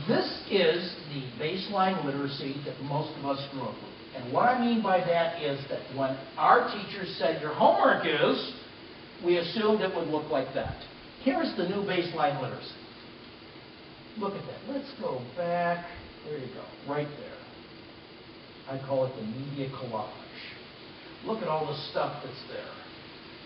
This is the baseline literacy that most of us grew up with. And what I mean by that is that when our teachers said your homework is, we assumed it would look like that. Here's the new baseline literacy. Look at that. Let's go back. There you go. Right there. I call it the media collage. Look at all the stuff that's there.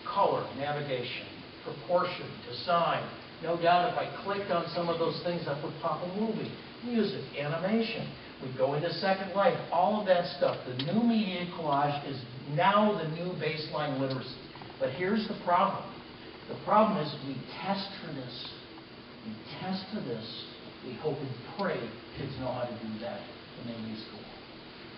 Color, navigation, proportion, design. No doubt if I clicked on some of those things, that would pop a movie. Music, animation. We go into Second Life. All of that stuff. The new media collage is now the new baseline literacy. But here's the problem. The problem is we test for this. We test for this. We hope and pray kids know how to do that when they leave school.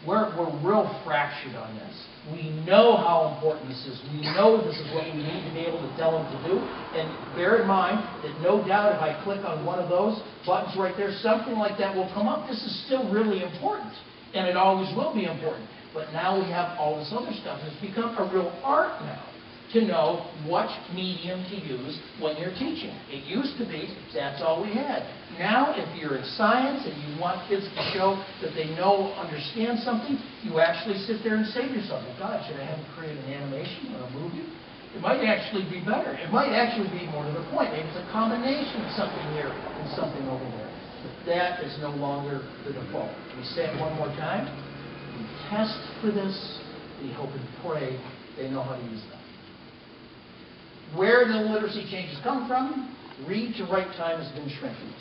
We're real fractured on this. We know how important this is. We know this is what we need to be able to tell them to do. And bear in mind that no doubt if I click on one of those buttons right there, something like that will come up. This is still really important. And it always will be important. But now we have all this other stuff. It's become a real art now to know what medium to use when you're teaching. It used to be that's all we had. Now, if you're in science and you want kids to show that they know, understand something, you actually sit there and say to yourself, well, God, should I have them create an animation or a movie? It might actually be better. It might actually be more to the point. Maybe it's a combination of something here and something over there. But that is no longer the default. We say it one more time. We test for this. We hope and pray they know how to use them. Where the literacy changes come from, read to write time has been shrinking.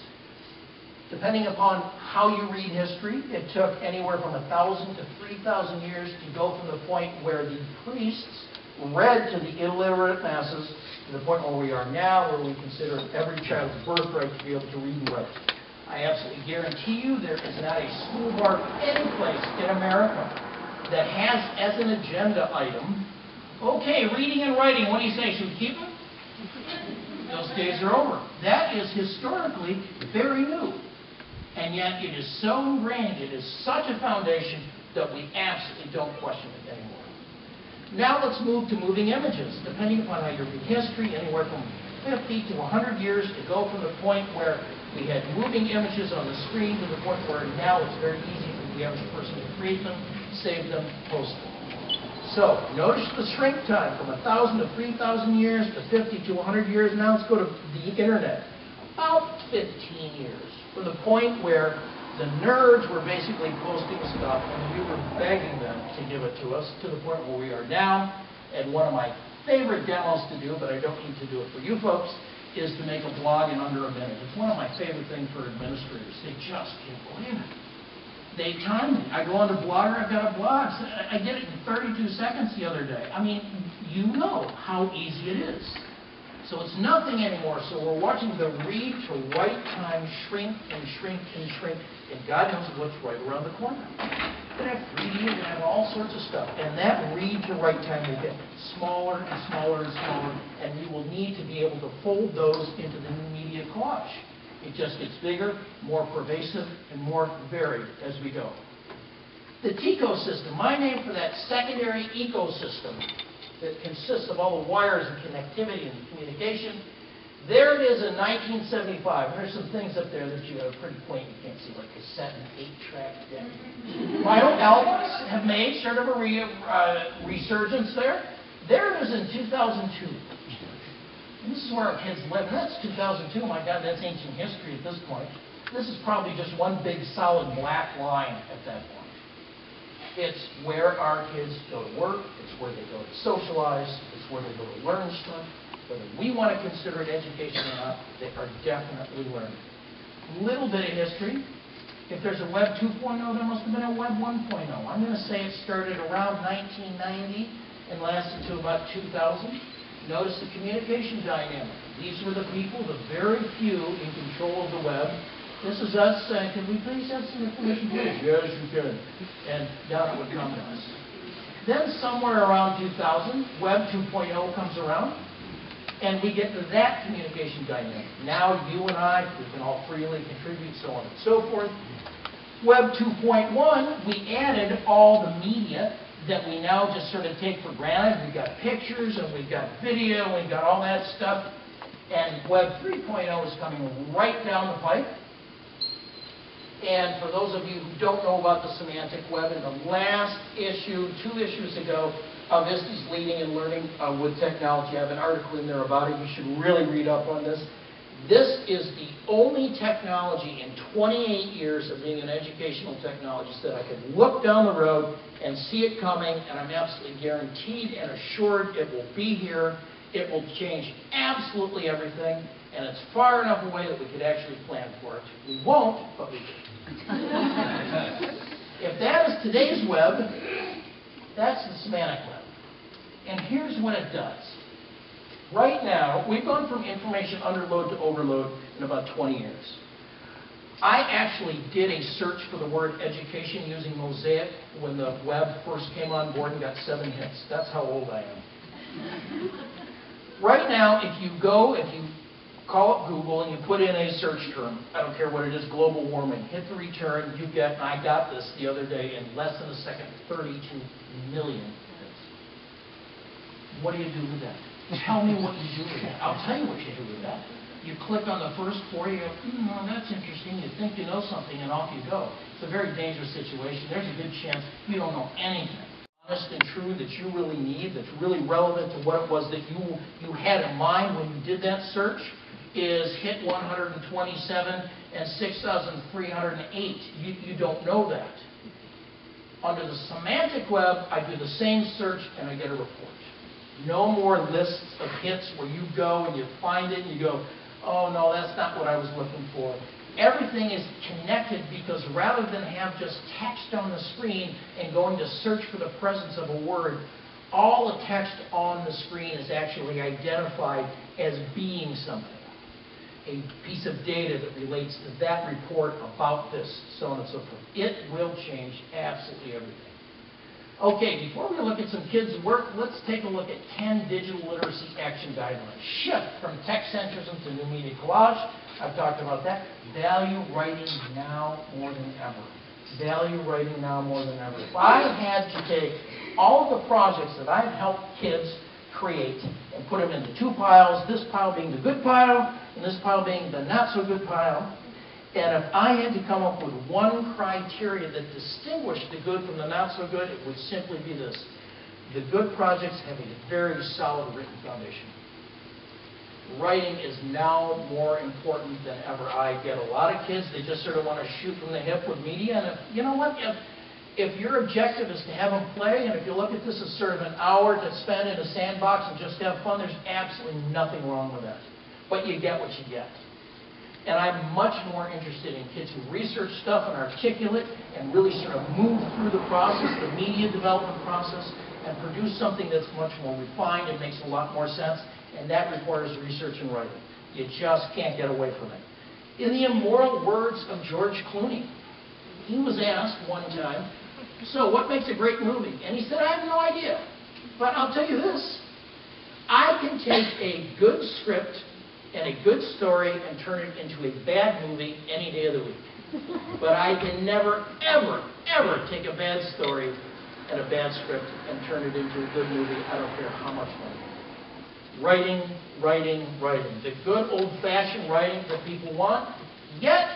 Depending upon how you read history, it took anywhere from 1,000 to 3,000 years to go from the point where the priests read to the illiterate masses to the point where we are now, where we consider every child's birthright to be able to read and write. I absolutely guarantee you there is not a school board any place in America that has as an agenda item, okay, reading and writing, what do you say, should we keep them? Those days are over. That is historically very new. And yet it is so ingrained, it is such a foundation that we absolutely don't question it anymore. Now let's move to moving images. Depending upon how you read history, anywhere from 50 to 100 years to go from the point where we had moving images on the screen to the point where now it's very easy for the average person to create them, save them, post them. So, notice the shrink time from 1,000 to 3,000 years to 50 to 100 years. Now let's go to the internet. About 15 years. From the point where the nerds were basically posting stuff and we were begging them to give it to us, to the point where we are now. And one of my favorite demos to do, but I don't need to do it for you folks, is to make a blog in under a minute. It's one of my favorite things for administrators. They just can't believe it. They time me. I go on to Blogger, I've got a blog. I did it in 32 seconds the other day. I mean, you know how easy it is. So it's nothing anymore. So we're watching the read to write time shrink and shrink and shrink. And God knows what's right around the corner. We're going to have 3D, we're going to have all sorts of stuff. And that read to write time will get smaller and smaller and smaller. And we will need to be able to fold those into the new media collage. It just gets bigger, more pervasive, and more varied as we go. The ecosystem, my name for that secondary ecosystem that consists of all the wires and connectivity and communication. There it is in 1975. And there's some things up there that you are pretty quaint. You can't see, like cassette and 8-track deck. Vinyl albums have made sort of a resurgence there. There it is in 2002. And this is where our kids live. And that's 2002. My God, that's ancient history at this point. This is probably just one big solid black line at that point. It's where our kids go to work. It's where they go to socialize. It's where they go to learn stuff. Whether we want to consider it education or not, they are definitely learning. Little bit of history. If there's a Web 2.0, there must have been a Web 1.0. I'm going to say it started around 1990 and lasted to about 2000. Notice the communication dynamic. These were the people, the very few in control of the web. This is us saying, can we please have some information, please? Yes, you can. And down it would come to us. Then somewhere around 2000, Web 2.0 comes around, and we get to that communication dynamic. Now you and I, we can all freely contribute, so on and so forth. Web 2.1, we added all the media that we now just sort of take for granted. We've got pictures, and we've got video, and we've got all that stuff. And Web 3.0 is coming right down the pipe. And for those of you who don't know about the semantic web, in the last issue, 2 issues ago, of ISTE's Leading and Learning with Technology, I have an article in there about it. You should really read up on this. This is the only technology in 28 years of being an educational technologist that I could look down the road and see it coming, and I'm absolutely guaranteed and assured it will be here. It will change absolutely everything, and it's far enough away that we could actually plan for it. We won't, but we can. If that is today's web, that's the semantic web. And here's what it does. Right now, we've gone from information underload to overload in about 20 years. I actually did a search for the word education using Mosaic when the web first came on board and got 7 hits. That's how old I am. Right now, if you call up Google and you put in a search term, I don't care what it is, global warming, hit the return, you get, and I got this the other day in less than a second, 32 million hits. What do you do with that? Tell me what you do with that. I'll tell you what you do with that. You click on the first 4, you go, that's interesting, you think you know something, and off you go. It's a very dangerous situation. There's a good chance you don't know anything. Honest and true that you really need, that's really relevant to what it was that you had in mind when you did that search, is hit 127 and 6,308. You don't know that. Under the semantic web, I do the same search and I get a report. No more lists of hits where you go and you find it and you go, oh no, that's not what I was looking for. Everything is connected because rather than have just text on the screen and going to search for the presence of a word, all the text on the screen is actually identified as being something. A piece of data that relates to that report about this, so on and so forth. It will change absolutely everything. Okay, before we look at some kids' work, let's take a look at 10 digital literacy action guidelines. Shift from text-centrism to new media collage. I've talked about that. Value writing now more than ever. Value writing now more than ever. If I had to take all of the projects that I've helped kids create and put them into 2 piles, this pile being the good pile, and this pile being the not-so-good pile, and if I had to come up with one criteria that distinguished the good from the not-so-good, it would simply be this. The good projects have a very solid written foundation. Writing is now more important than ever. I get a lot of kids, they just sort of want to shoot from the hip with media, and you know what? If your objective is to have them play, and if you look at this as sort of an hour to spend in a sandbox and just have fun, there's absolutely nothing wrong with that. But you get what you get. And I'm much more interested in kids who research stuff and articulate and really sort of move through the process, the media development process, and produce something that's much more refined and makes a lot more sense. And that requires research and writing. You just can't get away from it. In the immoral words of George Clooney, he was asked one time, so what makes a great movie? And he said, I have no idea. But I'll tell you this. I can take a good script and a good story and turn it into a bad movie any day of the week. But I can never, ever, ever take a bad story and a bad script and turn it into a good movie. I don't care how much money. Writing, writing, writing. The good old-fashioned writing that people want, yet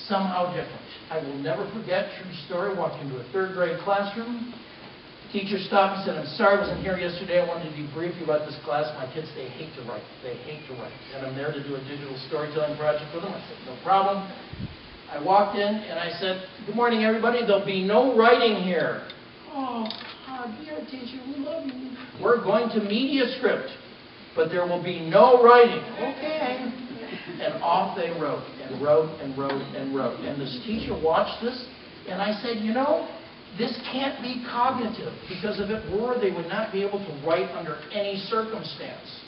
somehow different. I will never forget, true story, walked into a 3rd grade classroom. Teacher stopped and said, I'm sorry I wasn't here yesterday. I wanted to debrief you about this class. My kids, they hate to write. They hate to write. And I'm there to do a digital storytelling project with them. I said, no problem. I walked in and I said, good morning, everybody. There'll be no writing here. Oh, dear teacher, we love you. We're going to media script, but there will be no writing. Okay. And off they wrote and wrote and wrote and wrote. And this teacher watched this, and I said, you know, this can't be cognitive, because if it were, they would not be able to write under any circumstance.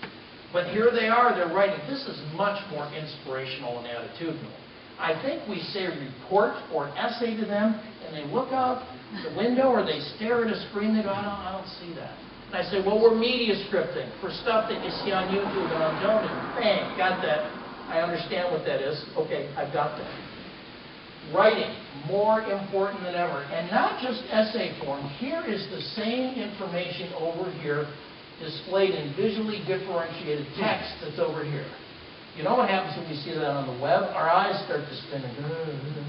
But here they are, they're writing. This is much more inspirational and attitudinal. I think we say report or essay to them, and they look out the window or they stare at a screen, they go, I don't see that. And I say, well, we're media scripting for stuff that you see on YouTube and on television. Bang, got that. I understand what that is. Okay, I've got that. Writing, more important than ever. And not just essay form. Here is the same information over here displayed in visually differentiated text that's over here. You know what happens when we see that on the web? Our eyes start to spin and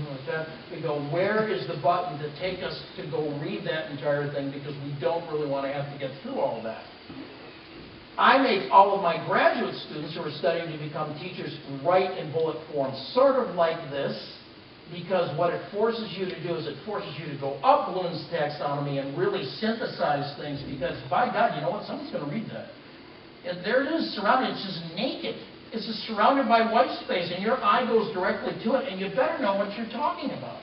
like that. We go, where is the button to take us to go read that entire thing, because we don't really want to have to get through all that. I make all of my graduate students who are studying to become teachers write in bullet form, sort of like this, because what it forces you to do is it forces you to go up Bloom's taxonomy and really synthesize things, because by God, you know what? Someone's going to read that. And there it is, surrounded. It's just naked. It's just surrounded by white space, and your eye goes directly to it, and you better know what you're talking about.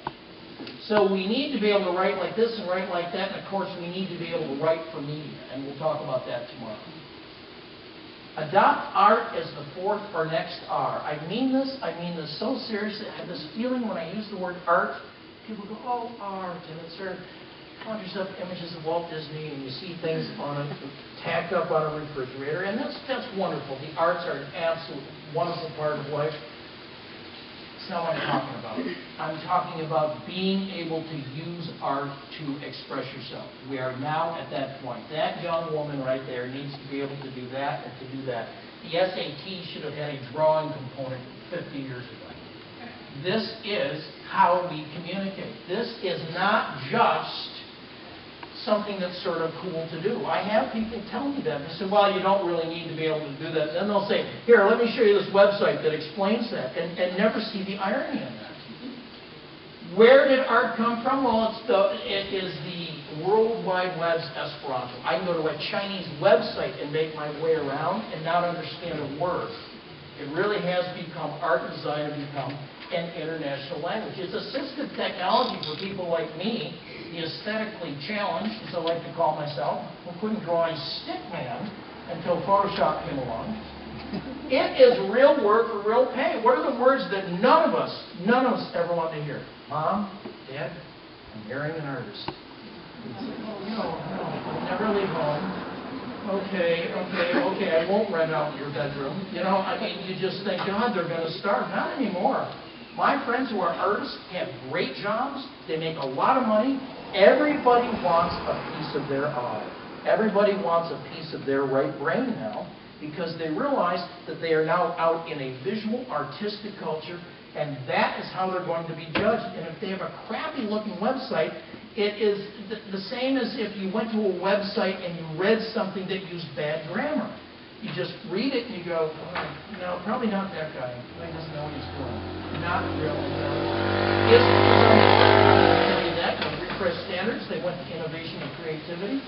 So we need to be able to write like this and write like that, and of course we need to be able to write for media, and we'll talk about that tomorrow. Adopt art as the fourth or next R. I mean this so seriously. I have this feeling when I use the word art, people go, oh, art, and it sort of conjures up images of Walt Disney, and you see things on it, tacked up on a refrigerator, and that's wonderful. The arts are an absolute wonderful part of life. That's not what I'm talking about. I'm talking about being able to use art to express yourself. We are now at that point. That young woman right there needs to be able to do that and to do that. The SAT should have had a drawing component 50 years ago. This is how we communicate. This is not just something that's sort of cool to do. I have people tell me that. They say, well, you don't really need to be able to do that. Then they'll say, here, let me show you this website that explains that, and never see the irony in that. Where did art come from? Well, it is the World Wide Web's Esperanto. I can go to a Chinese website and make my way around and not understand a word. It really has become, art and design have become an international language. It's assistive technology for people like me, the aesthetically challenged, as I like to call myself, who couldn't draw a stick man until Photoshop came along. It is real work for real pay. What are the words that none of us ever want to hear? Mom, Dad, I'm marrying an artist. No, I'll never leave home. Okay, I won't rent out your bedroom. You know, I mean, you just think, God, they're going to starve. Not anymore. My friends who are artists have great jobs. They make a lot of money. Everybody wants a piece of their eye. Everybody wants a piece of their right brain now, because they realize that they are now out in a visual, artistic culture, and that is how they're going to be judged. And if they have a crappy-looking website, it is the same as if you went to a website and you read something that used bad grammar. You just read it and you go, oh, no, probably not that guy. He doesn't know what he's doing. Not really. Is it tell you that? Refresh standards. They went to innovation and creativity.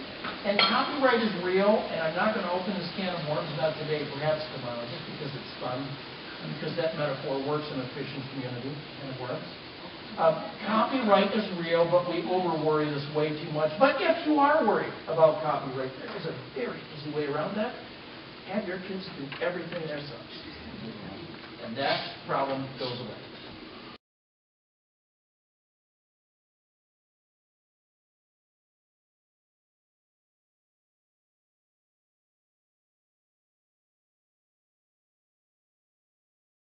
And copyright is real, and I'm not going to open this can of worms, not today, perhaps tomorrow, just because it's fun, and because that metaphor works in a fishing community, and it works. Copyright is real, but we over-worry this way too much. But if you are worried about copyright, there is a very easy way around that. Have your kids do everything they're supposed to. And that problem goes away.